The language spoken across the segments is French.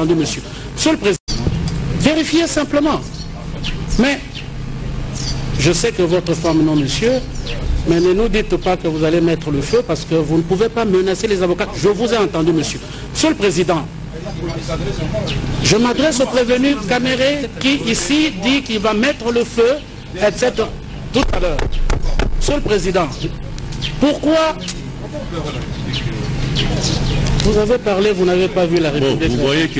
entendu, monsieur. Monsieur le Président, vérifiez simplement. Mais, je sais que votre femme, non, monsieur, mais ne nous dites pas que vous allez mettre le feu parce que vous ne pouvez pas menacer les avocats. Je vous ai entendu, monsieur. Monsieur le Président, je m'adresse au prévenu Caméré qui, ici, dit qu'il va mettre le feu, etc. tout à l'heure. Monsieur le Président, pourquoi vous avez parlé, vous n'avez pas vu la République? Vous voyez que...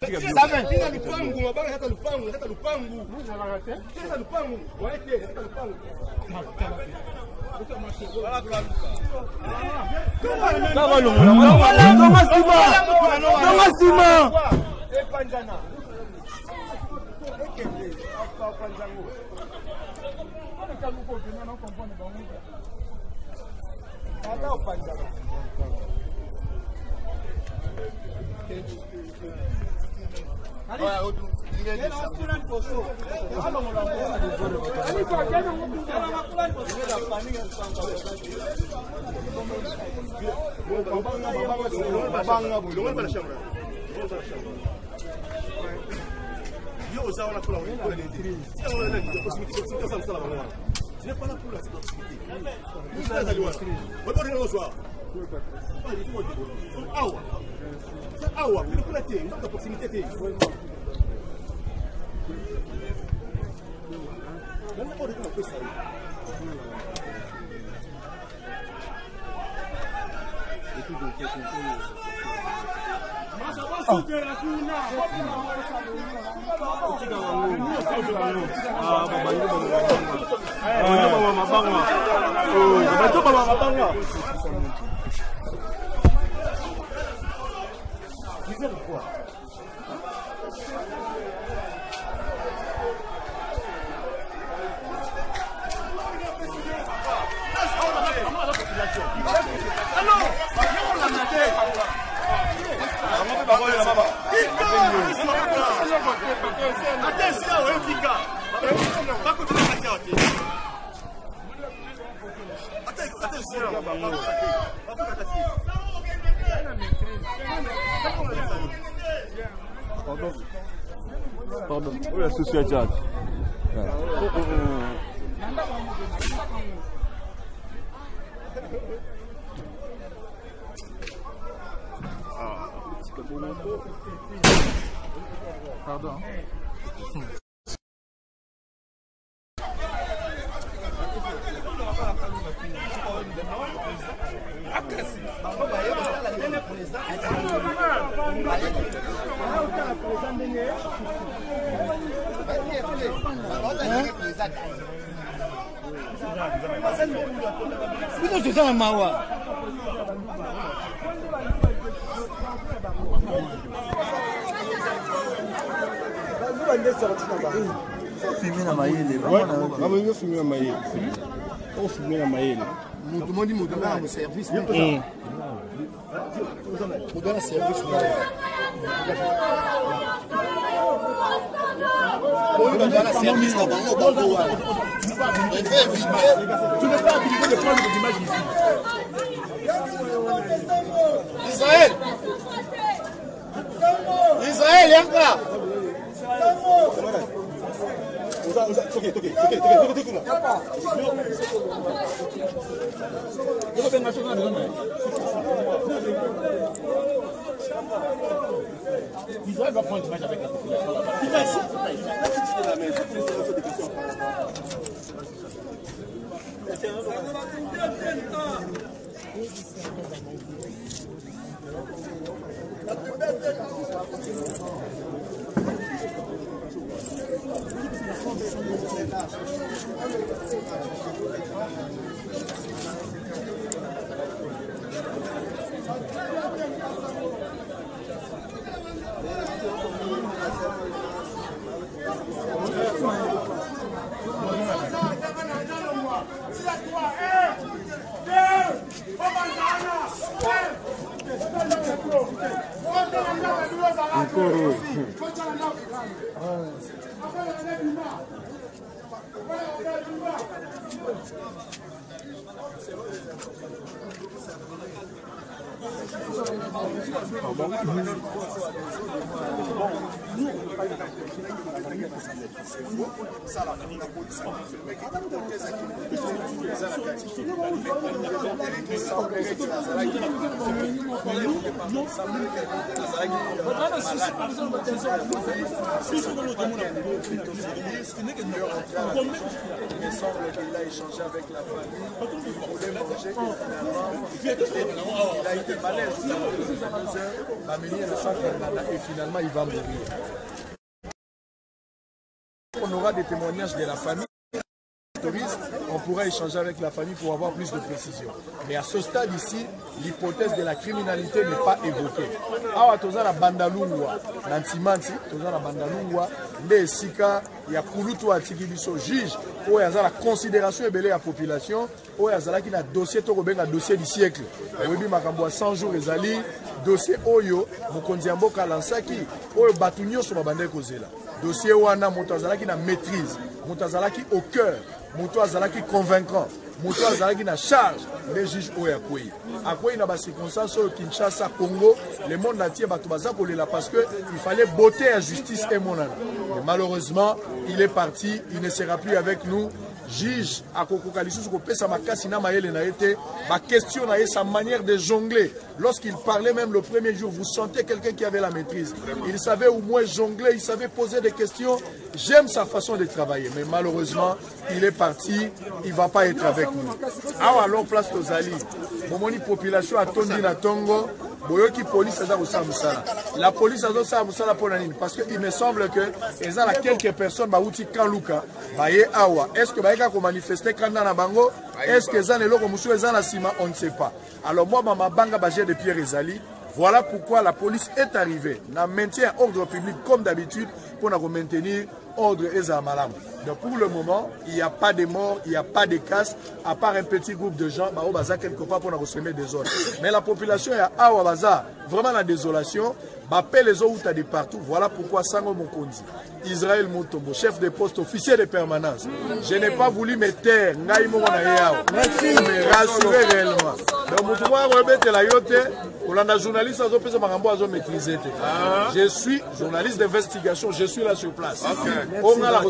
Pardon. Oui, la société. Pardon. Israël! Israël, Yanka! Israël va prendre l'image avec la population. Encore. Il me semble qu'il a échangé avec la famille, il voulait manger et finalement il a été malaise. Et finalement il va mourir. On aura des témoignages de la famille. On pourra échanger avec la famille pour avoir plus de précision. Mais à ce stade ici, l'hypothèse de la criminalité n'est pas évoquée. Awa toza na bandalungwa, nantimanti, toza na bandalungwa, nde sika ya kulutu atiki biso juge, oyo yaza la considération ebele ya population, oyo yazalaki na dossier to kobenga dossier du siècle. Oyebi makambo ya 100 jours ezali dossier oyo mokonzi ya mboka lansaki, oyo bato nyonso babandaki kozela. Dossier wana moto azalaki na maîtrise, moto azalaki au cœur, moto azalaki convaincant, moto azalaki na charge les juges oyo akwei. Akwei na ba circonstances au Kinshasa, Congo, le monde entier bato baza kolela parce que il fallait botter à justice et monana. Mais malheureusement, il est parti, il ne sera plus avec nous. Juge akokokali lisusu kopesa makasi na mayele na été, ma question na sa manière de jongler. Lorsqu'il parlait même le premier jour, vous sentez quelqu'un qui avait la maîtrise. Il savait au moins jongler, il savait poser des questions. J'aime sa façon de travailler, mais malheureusement, il est parti, il ne va pas être avec nous. Ah, alors place Tozali. Momoni population a tondi na Tongo. Boyoki police a musala. La police a musala pour la ligne parce qu'il me semble que il y a quelques personnes bauti Kanluka, baye awa. Est-ce que baye ko manifester kanda na bango? Est-ce que za lelo ko musu eza na sima? On ne sait pas. Alors moi mama banga baje de Pierre Ezali. Voilà pourquoi la police est arrivée. Na maintien ordre public comme d'habitude pour nous maintenir ordre et malam. Donc pour le moment, il n'y a pas de morts, il n'y a pas de casse, à part un petit groupe de gens, bah, baza quelque part pour nous semer des ordres. Mais la population est à Baza, vraiment la désolation, appelle les autres de partout. Voilà pourquoi Sango Mokondi, Israël Motombo, chef de poste, officier de permanence. Je n'ai pas voulu me taire, merci, me rassurer réellement. Donc, je suis journaliste d'investigation, je suis là sur place. Donc, voilà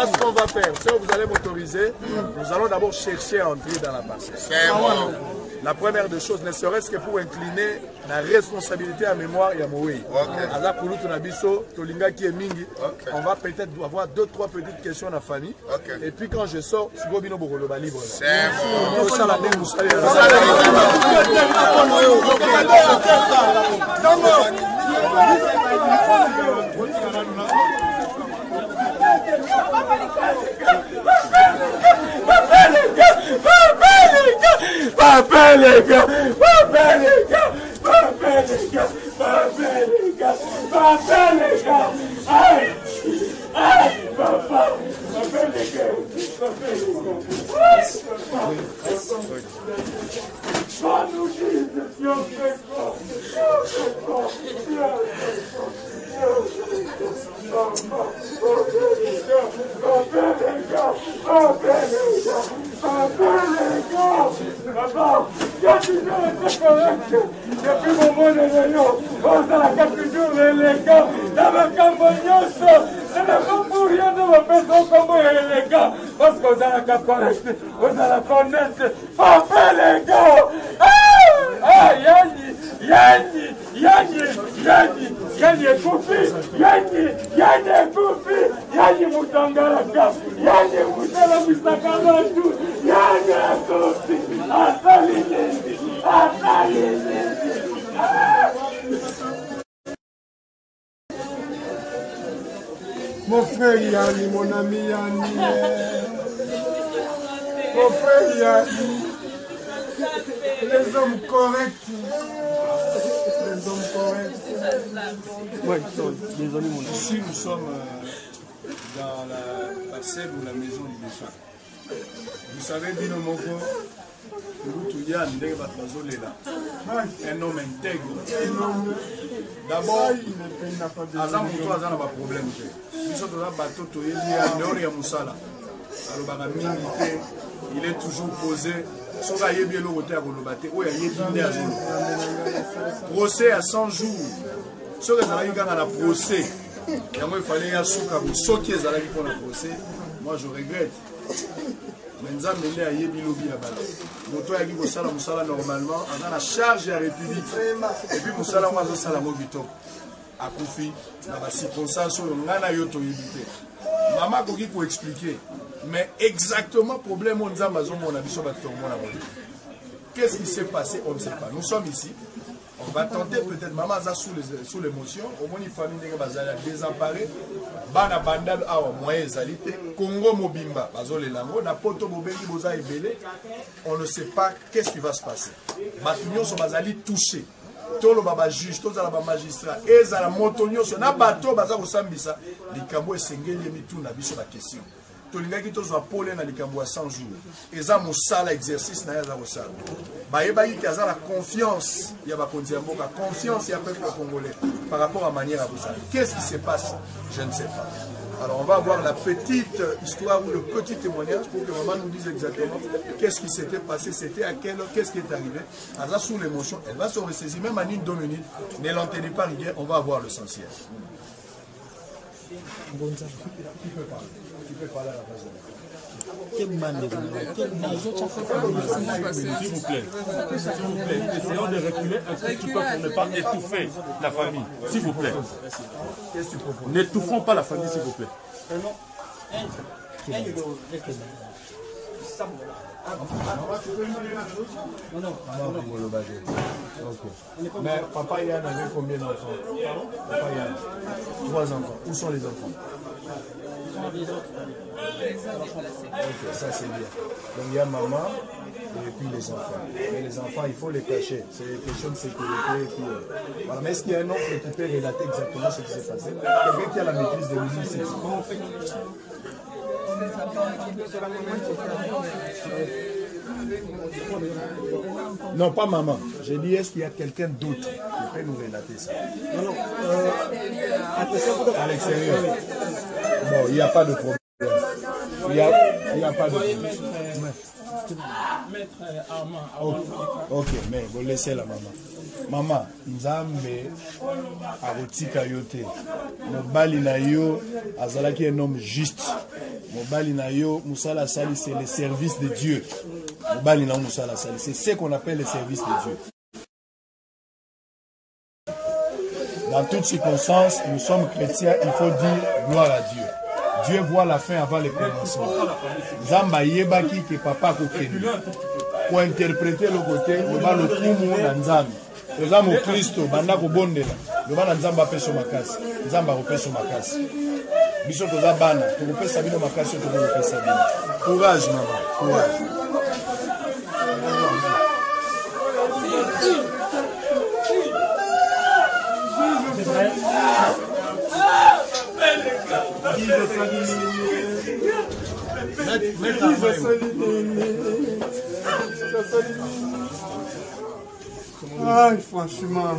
ce qu'on va faire. Si vous allez m'autoriser, nous allons d'abord chercher à entrer dans la parcelle. La première des choses, ne serait-ce que pour incliner la responsabilité à mémoire et à Moïse. On va peut-être avoir 2-3 petites questions à la famille. Et puis quand je sors, je vais libre. Depuis mon mot de réunion, on s'en a 4 jours, les gars, dans le Cambodge, je ne veux pour rien de ma personne comme les gars, parce qu'on a la correcte, on a la connaître, papa les gars, ah, Yanni est coupé, Yanni est coupé, Yanni Moutangaraka, Yanni Moutala tout, Yanni est coupé, Mon frère Yanni, mon ami Yanni, mon frère Yanni, les hommes corrects. Ici, nous sommes dans la parcelle ou la maison du défunt. Vous savez, Bino Moko, un homme intègre. D'abord, Azam Mouto Azam n'a pas de problème. Il est toujours posé. Procès à 100 jours. soki ezalaki kaka na procès yango ifallait ya suka soki ezalaki mpo na procès moi je regrette mais nzambe nde ayebi lobi ya bato moto ayaki kosala mosala normalement aza na charge ya république epuis mosala yango azosala yango kitoko akufi na bacirconstance oyo ngai na yo toyebi te mama akoki koexplike mais exactement problème oyo nzambe azomona biso bato tomona boye. Qu'est-ce qui s'est passé? On ne sait pas. Nous sommes ici. On va tenter peut-être, maman a sous l'émotion, au moins une famille est désemparée. Bana bandal awa moyen zalité. Congo mobimba, bazole lango, na poto bobengi boza ebele. On ne sait pas qu'est-ce qui va se passer. Batunyo sont bazali touchés. Tolo baba juge, tolo baba magistrat, ezala motonyo so na bato baza kosambisa. Likambo esengeli mitu na biso ba question. Tolingaki tozwa pole na likambo ya 100 jours. Eza mosala exercice na yaza kosala. Bayebaki ki aza la confiance ya bakonzi ya mboka, confiance ya peuple congolais par rapport à manière à kosala. Qu'est-ce qui se passe? Je ne sais pas. Alors on va avoir la petite histoire ou le petit témoignage pour que maman nous dise exactement qu'est-ce qui s'était passé, c'était à quelle heure, qu'est-ce qui est arrivé. Aza sous l'émotion, elle va se ressaisir même en 1-2 minutes. Ne l'entendez pas rigueur, on va avoir l'essentiel. Qui peut parler? Qui peut parler à la place de S'il vous plaît, essayons de reculer un petit peu pour ne pas étouffer la famille. S'il vous plaît. N'étouffons pas la famille, s'il vous plaît. Mais papa Yann avait combien d'enfants? Papa Yann, 3 enfants. Où sont les enfants? Ok, ça c'est bien. Donc il y a maman et puis les enfants. Et les enfants, il faut les cacher. C'est une question de sécurité. Et puis, voilà. Mais est-ce qu'il y a un oncle qui peut relater exactement ce qui s'est passé? Quelqu'un qui a la maîtrise de musique. Non, pas maman. J'ai dit, est-ce qu'il y a quelqu'un d'autre qui peut nous relater ça? Non. À l'extérieur. Bon, il n'y a pas de problème. Il n'y a pas de problème. Ok, mais vous laissez la maman. Maman, Nzambe arotika yote. Mobali na yo azalaki un homme juste. Mobali na yo musala sali, c'est le service de Dieu. Mobali na musala sali, c'est ce qu'on appelle le service de Dieu. Dans toutes circonstances, nous sommes chrétiens, il faut dire gloire à Dieu. Dieu voit la fin avant le commencement. Zamba yebaki que papa kokeni. Pour interpréter le côté, le ba le kumu na Nzambe. Le zamo Christo banda ko bondela. Le ba na Nzamba peso makasi. Nzamba ko peso makasi. Biso toza bana, to ko pesa bino makasi to ko pesa bino. Courage maman, courage. Aïe, franchement,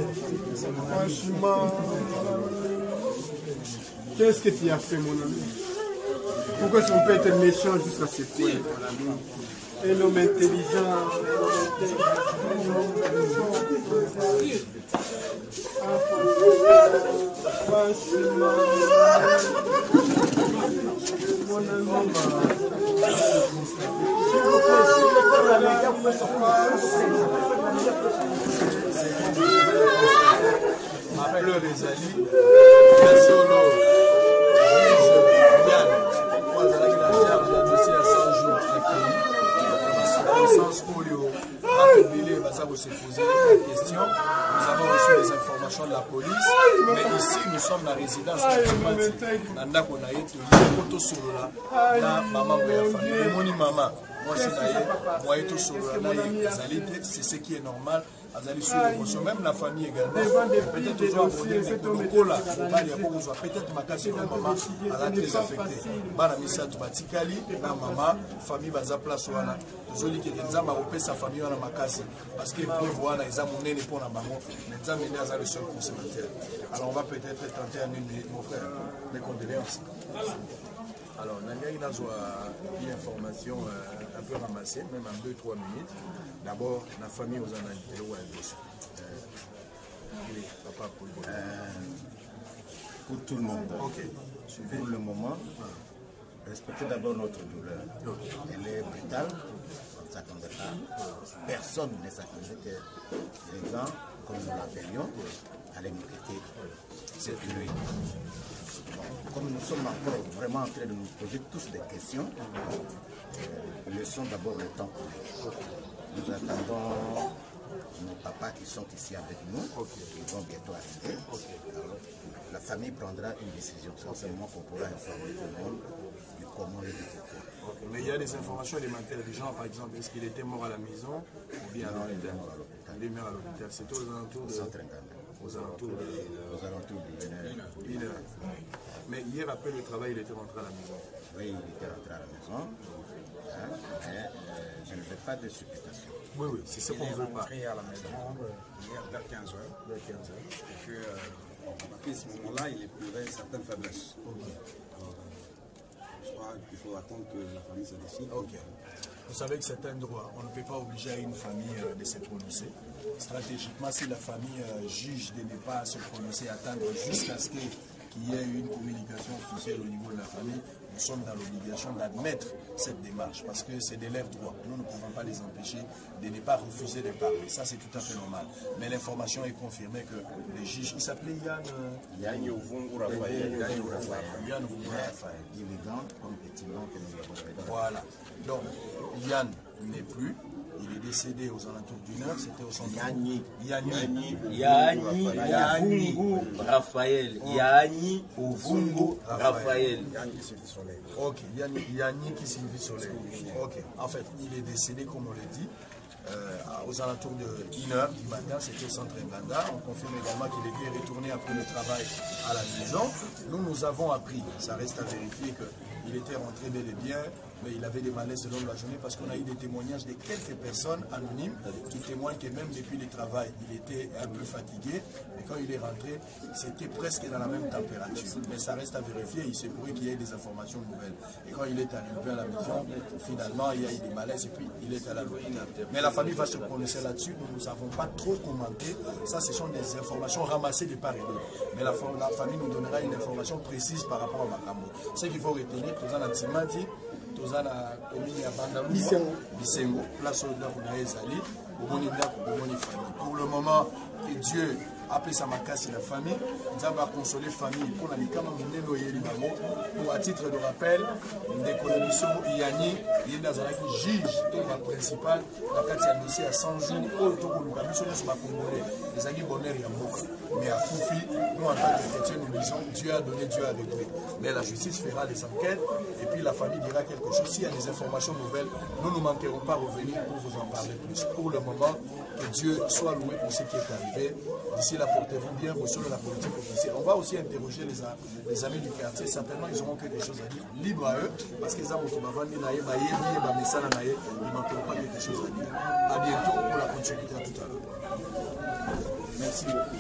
qu'est-ce que tu as fait, mon ami? Pourquoi on peut être méchant jusqu'à ce point? Un homme intelligent. Franchement, mon ami. Ma pleure des alliés, solo, Yann, moi, j'ai la charge de dossier à 100 jours à sens où il va se poser la question. Nous avons reçu des informations de la police, mais ici nous sommes dans la résidence de Nandako Naït, nous sommes là, maman, maman. Moi, c'est ce qui est normal. Même la famille également. Peut-être toujours aborder des colocola. Peut-être ma casse maman elle a très affectée. Bana misato batikali na maman famille baza place wana. Zoli ke nzamba opé sa famille wana makasi parce que preuve wana eza monene pour na bango. Nzamba ne aza le seul consommateur. Alors on va peut-être tenter à une mon frère mes condoléances. Alors, nous avons une information un peu ramassée, même en 2-3 minutes. D'abord, la famille aux analyses. Pour tout le monde. Pour le moment, respectez d'abord notre douleur. Elle est brutale, on ne s'attendait pas. Personne ne s'attendait que les gens, comme nous l'appelions, allaient nous quitter cette nuit. Comme nous sommes encore vraiment en train de nous poser tous des questions, laissons d'abord le temps. Nous attendons nos papas qui sont ici avec nous, ils vont bientôt arriver. Alors, la famille prendra une décision, seulement qu'on pourra informer tout le monde du comment et du pourquoi. Mais il y a des informations élémentaires du genre, par exemple, est-ce qu'il était mort à la maison ou bien à l'hôpital? Il est mort à l'hôpital, c'était aux alentours de... Aux alentours de 1 heure. Mais hier, après le travail, il était rentré à la maison. Oui, il était rentré à la maison, mais je ne fais pas de supputation. Oui, oui, c'est ce qu'on veut pas. Il est rentré à la maison hier vers 15h. Et que, à ce moment-là, il éprouvait certaines faiblesses. Je crois qu'il faut attendre que la famille se décide. Vous savez que c'est un droit. On ne peut pas obliger une famille de se prononcer. Stratégiquement, si la famille juge de ne pas se prononcer, attendre jusqu'à ce qu'il y ait une communication officielle au niveau de la famille, nous sommes dans l'obligation d'admettre cette démarche parce que c'est de leurs droits. Nous ne pouvons pas les empêcher de ne pas refuser de parler. Ça, c'est tout à fait normal. Mais l'information est confirmée que les juges, il s'appelait Yann Ovungu Raphaël. Yann Ovungu Raphaël. Comme petit nom que nous avons fait. Voilà. Donc, Yann n'est plus. Il est décédé aux alentours d'1 heure. C'était au centre. Yanni Raphaël. Yanni Ovungu Raphaël. Ok, Yanni qui signifie soleil. Ok, en fait, il est décédé, comme on l'a dit, aux alentours de 1 heure du matin, c'était au centre Nganda. On confirme également qu'il était retourné après le travail à la maison. Nous avons appris, ça reste à vérifier, qu'il était rentré bel et bien, mais il avait des malaises lors de la journée parce qu'on a eu des témoignages de quelques personnes anonymes qui témoignent que même depuis le travail, il était un peu fatigué. Et quand il est rentré, c'était presque dans la même température. Mais ça reste à vérifier, il s'est pourrait qu'il y ait des informations nouvelles. Et quand il est arrivé à la maison, finalement, il y a eu des malaises et puis il est allé à l'hôpital. Mais la famille va se prononcer là-dessus, nous n'avons pas trop commenté. Ça, ce sont des informations ramassées de part et d'autre. Mais la famille nous donnera une information précise par rapport à Makambo. Ce qu'il faut retenir, tout ça, Nantimati, toza na commune ya Bandalou Bisengo place oyo ndako na ye ezali omoni ndako omoni famille. Pour le moment, que Dieu apesa makasi la famille, nzambe akonsoler famille mpona likama monene oyeli bango. Pour à titre de rappel, ndeko na biso Yanni ye nde azalaki juge to ba principal na kati ya dossier ya 100 jours oyo tokoluka biso nyonso bakongolais ezalaki bonheur ya mboka. Mais à Koufi, nous en tant que chrétiens, nous disons Dieu a donné, Dieu a réglé. Mais la justice fera des enquêtes et puis la famille dira quelque chose. S'il y a des informations nouvelles, nous ne manquerons pas revenir pour vous en parler plus. Pour le moment, que Dieu soit loué pour ce qui est arrivé. D'ici là, portez-vous bien, vous serez la politique officielle. On va aussi interroger les amis du quartier. Certainement, ils auront quelque chose à dire. Libre à eux, parce qu'ils ont ils ne manqueront pas quelque chose à dire. À bientôt pour la continuité, à tout à l'heure. Merci beaucoup.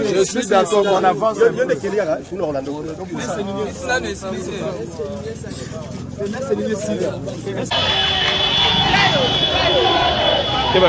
Je suis d'accord, on avance. Qué va.